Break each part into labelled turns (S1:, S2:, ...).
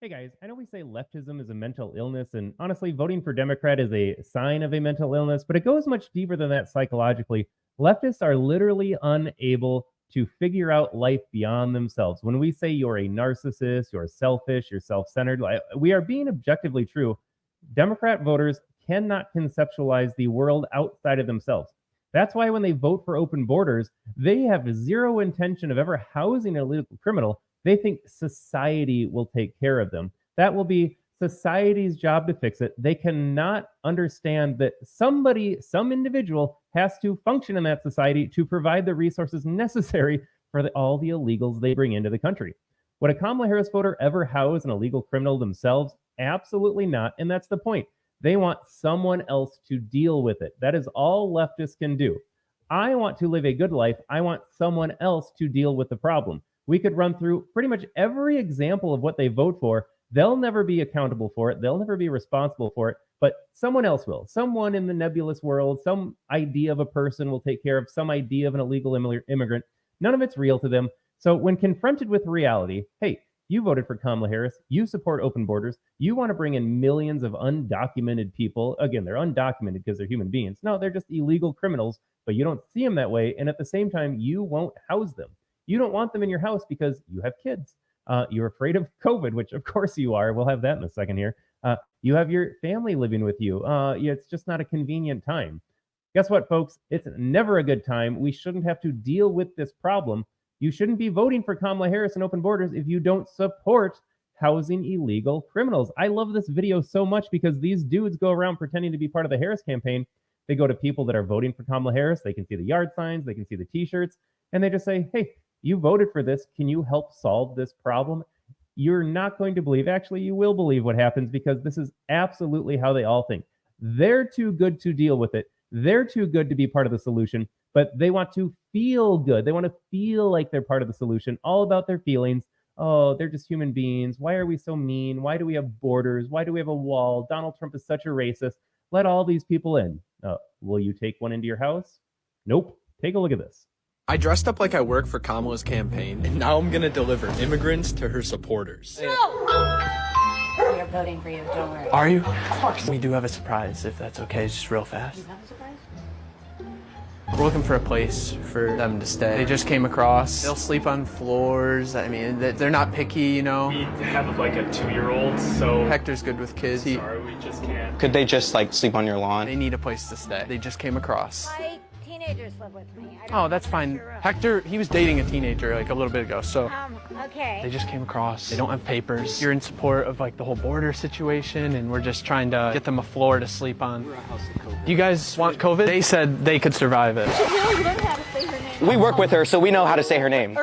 S1: Hey guys, I know we say leftism is a mental illness, and honestly, voting for Democrat is a sign of a mental illness, but it goes much deeper than that psychologically. Leftists are literally unable to figure out life beyond themselves. When we say you're a narcissist, you're selfish, you're self centered, we are being objectively true. Democrat voters cannot conceptualize the world outside of themselves. That's why when they vote for open borders, they have zero intention of ever housing a illegal criminal. They think society will take care of them. That will be society's job to fix it. They cannot understand that somebody, some individual, has to function in that society to provide the resources necessary for all the illegals they bring into the country. Would a Kamala Harris voter ever house an illegal criminal themselves? Absolutely not. And that's the point. They want someone else to deal with it. That is all leftists can do. I want to live a good life. I want someone else to deal with the problem. We could run through pretty much every example of what they vote for. They'll never be accountable for it. They'll never be responsible for it, but someone else will. Someone in the nebulous world, some idea of a person will take care of some idea of an illegal immigrant. None of it's real to them. So when confronted with reality, hey, you voted for Kamala Harris, you support open borders, you want to bring in millions of undocumented people. Again, they're undocumented because they're human beings. No, they're just illegal criminals, but you don't see them that way. And at the same time, you won't house them. You don't want them in your house because you have kids. You're afraid of COVID, which of course you are. We'll have that in a second here. You have your family living with you. It's just not a convenient time. Guess what, folks? It's never a good time. We shouldn't have to deal with this problem. You shouldn't be voting for Kamala Harris and open borders if you don't support housing illegal criminals. I love this video so much because these dudes go around pretending to be part of the Harris campaign. They go to people that are voting for Kamala Harris. They can see the yard signs. They can see the t-shirts. And they just say, hey, you voted for this. Can you help solve this problem? You're not going to believe. Actually, you will believe what happens because this is absolutely how they all think. They're too good to deal with it. They're too good to be part of the solution, but they want to feel good. They want to feel like they're part of the solution, all about their feelings. Oh, they're just human beings. Why are we so mean? Why do we have borders? Why do we have a wall? Donald Trump is such a racist. Let all these people in. Will you take one into your house? Nope. Take a look at this.
S2: I dressed up like I work for Kamala's campaign, and now I'm gonna deliver immigrants to her supporters.
S3: No! We are voting for you, don't worry.
S4: Are you? Of course. We do have a surprise, if that's okay, just real fast.
S3: You have a surprise?
S4: We're looking for a place for them to stay. They just came across. They'll sleep on floors. I mean, they're not picky, you know.
S5: We have like a 2-year-old, so
S4: Hector's good with kids.
S5: sorry, we just can't.
S6: Could they just like sleep on your lawn?
S4: They need a place to stay. They just came across.
S3: My teenagers live with me.
S4: Oh, that's fine. Hector, he was dating a teenager like a little bit ago, so
S3: Okay.
S4: they just came across. They don't have papers. You're in support of like the whole border situation, and we're just trying to get them a floor to sleep on. Do you guys want COVID? They said they could survive it.
S6: We work with her, so we know how to say her name.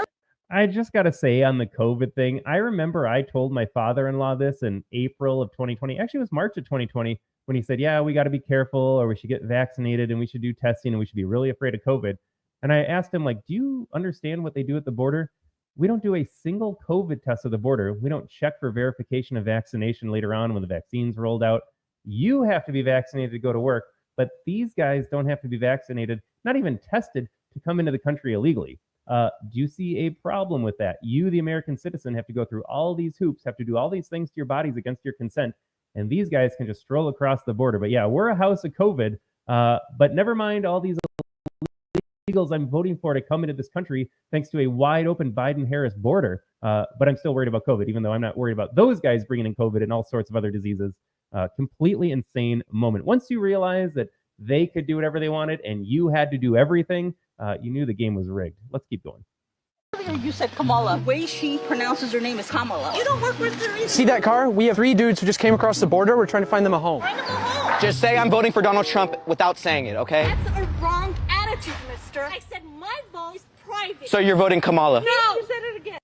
S1: I just got to say on the COVID thing, I remember I told my father-in-law this in April of 2020. Actually, it was March of 2020 when he said, yeah, we got to be careful or we should get vaccinated and we should do testing and we should be really afraid of COVID. And I asked him, like, do you understand what they do at the border? We don't do a single COVID test at the border. We don't check for verification of vaccination later on when the vaccine's rolled out. You have to be vaccinated to go to work, but these guys don't have to be vaccinated, not even tested, to come into the country illegally. Do you see a problem with that? You, the American citizen, have to go through all these hoops, have to do all these things to your bodies against your consent, and these guys can just stroll across the border. But yeah, we're a house of COVID, but never mind all these illegals I'm voting for to come into this country thanks to a wide open Biden-Harris border. But I'm still worried about COVID, even though I'm not worried about those guys bringing in COVID and all sorts of other diseases. Completely insane moment. Once you realize that they could do whatever they wanted and you had to do everything, you knew the game was rigged. Let's keep going.
S7: Earlier you said Kamala. The way she pronounces her name is Kamala. You don't work with her.
S4: See that car? We have 3 dudes who just came across the border. We're trying to find them a home.
S7: Find them a home.
S6: Just say I'm voting for Donald Trump without saying it, okay?
S7: That's a wrong attitude, mister. I said my vote is private.
S6: So you're voting Kamala?
S7: No. You said it again.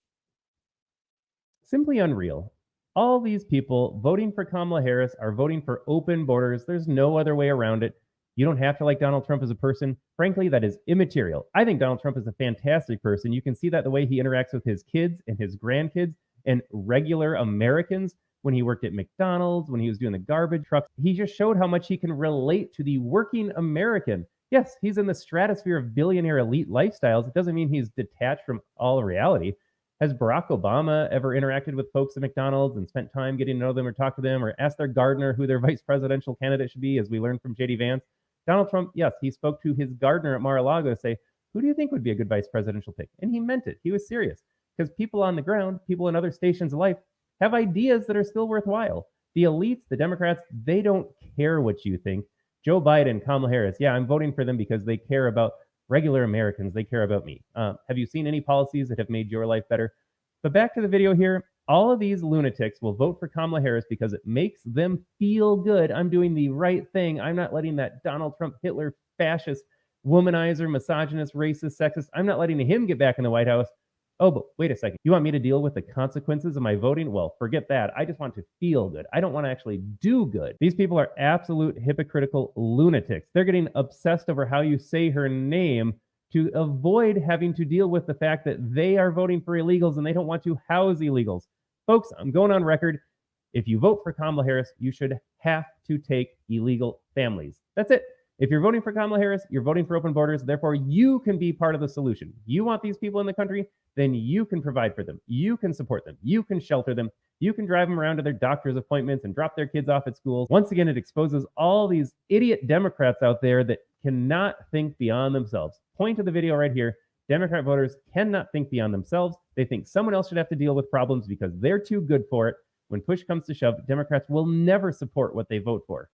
S1: Simply unreal. All these people voting for Kamala Harris are voting for open borders. There's no other way around it. You don't have to like Donald Trump as a person. Frankly, that is immaterial. I think Donald Trump is a fantastic person. You can see that the way he interacts with his kids and his grandkids and regular Americans when he worked at McDonald's, when he was doing the garbage trucks. He just showed how much he can relate to the working American. Yes, he's in the stratosphere of billionaire elite lifestyles. It doesn't mean he's detached from all reality. Has Barack Obama ever interacted with folks at McDonald's and spent time getting to know them or talk to them or asked their gardener who their vice presidential candidate should be, as we learned from J.D. Vance? Donald Trump, yes, he spoke to his gardener at Mar-a-Lago to say, who do you think would be a good vice presidential pick? And he meant it. He was serious. Because people on the ground, people in other stations of life, have ideas that are still worthwhile. The elites, the Democrats, they don't care what you think. Joe Biden, Kamala Harris, yeah, I'm voting for them because they care about regular Americans. They care about me. Have you seen any policies that have made your life better? But back to the video here. All of these lunatics will vote for Kamala Harris because it makes them feel good. I'm doing the right thing. I'm not letting that Donald Trump, Hitler, fascist, womanizer, misogynist, racist, sexist, I'm not letting him get back in the White House. Oh, but wait a second. You want me to deal with the consequences of my voting? Well, forget that. I just want to feel good. I don't want to actually do good. These people are absolute hypocritical lunatics. They're getting obsessed over how you say her name to avoid having to deal with the fact that they are voting for illegals and they don't want to house illegals. Folks, I'm going on record. If you vote for Kamala Harris, you should have to take illegal families. That's it. If you're voting for Kamala Harris, you're voting for open borders. Therefore, you can be part of the solution. You want these people in the country, then you can provide for them. You can support them. You can shelter them. You can drive them around to their doctor's appointments and drop their kids off at schools. Once again, it exposes all these idiot Democrats out there that cannot think beyond themselves. Point of the video right here. Democrat voters cannot think beyond themselves. They think someone else should have to deal with problems because they're too good for it. When push comes to shove, Democrats will never support what they vote for.